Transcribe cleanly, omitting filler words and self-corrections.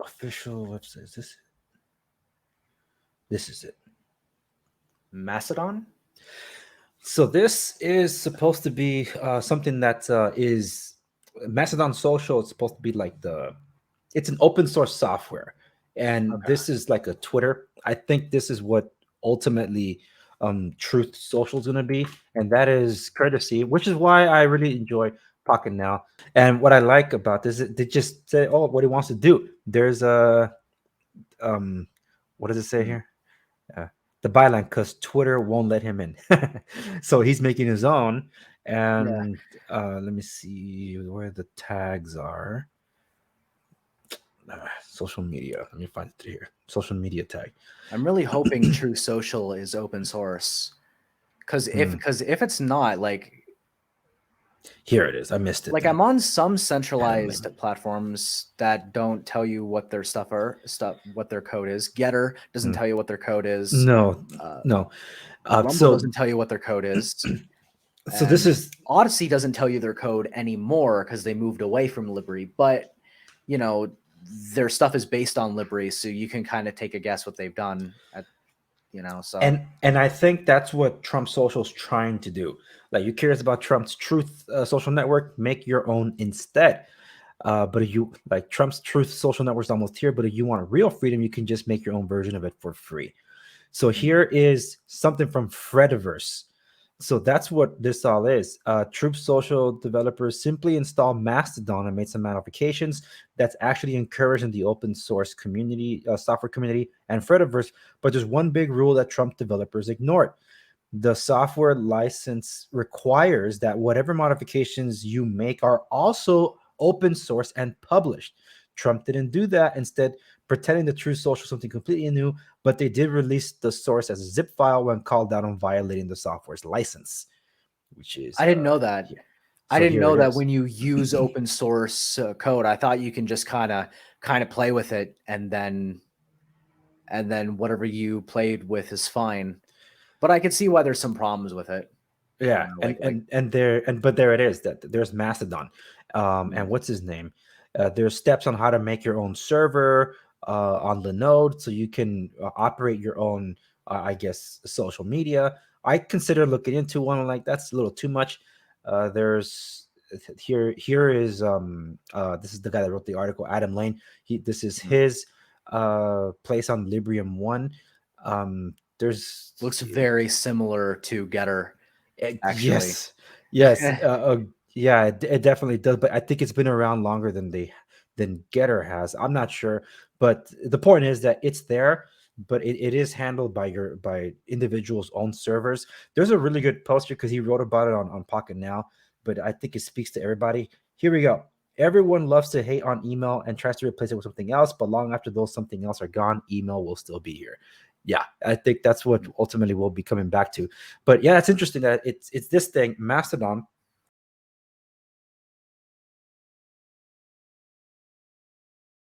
official website. Is this? This is it. Macedon? So this is supposed to be something that is Mastodon Social. It's supposed to be like it's an open source software, and Okay. this is like a Twitter. I think this is what ultimately Truth Social is going to be, and that is courtesy, which is why I really enjoy Pocket Now. And what I like about this is they just say, "Oh, what he wants to do." There's a what does it say Hmm. here? Uh, the byline, because Twitter won't let him in. So he's making his own. Yeah. And let me see where the tags are. Social media. Let me find it here. Social media tag. I'm really hoping True Social is open source. Hmm. Because if it's not, Here it is. I missed it then. I'm on some Adam centralized Lane. platforms that don't tell you what their what their code is. Getter doesn't Hmm. tell you what their code is. No, Uh, no. Rumble So doesn't tell you what their code is, this and is Odyssey doesn't tell you their code anymore because they moved away from Libri. But you know, their stuff is based on Libri, so you can kind of take a guess what they've done. So and I think that's what Trump Social's trying to do. Like, you're curious about Trump's Truth social network, make your own instead. But if you like Trump's Truth social network's almost here, but if you want real freedom, you can just make your own version of it for free. So here is something from Frediverse. So that's what this all is. Troop Social developers simply installed Mastodon and made some modifications that's actually encouraging the open source community, software community, and Frediverse. But there's one big rule that Trump developers ignored. The software license requires that whatever modifications you make are also open source and published. Trump didn't do that. Instead, pretending the True Social something completely new, but they did release the source as a zip file when called out on violating the software's license, which is I didn't know that. here. I So didn't here know it that is. when you use open source code, I thought you can just kind of play with it, and then whatever you played with is fine. But I could see why there's some problems with it. Yeah, but there it is. That there's Mastodon, and Mm. what's his name? There's steps on how to make your own server on the node, so you can operate your own, I guess, social media. I consider looking into one. Like, that's a little too much. There's here is this is the guy that wrote the article, Adam Lane. This is Mm. his place on Librium One. There's Looks very similar to Getter, actually. Yes, yes, yeah, it definitely does. But I think it's been around longer than Getter has. I'm not sure, but the point is that it's there, but it is handled by individuals' own servers. There's a really good poster because he wrote about it on Pocket Now, but I think it speaks to everybody. Here we go. Everyone loves to hate on email and tries to replace it with something else, but long after those something else are gone, email will still be here. Yeah, I think that's what ultimately we'll be coming back to. But yeah, it's interesting that it's this thing, Mastodon.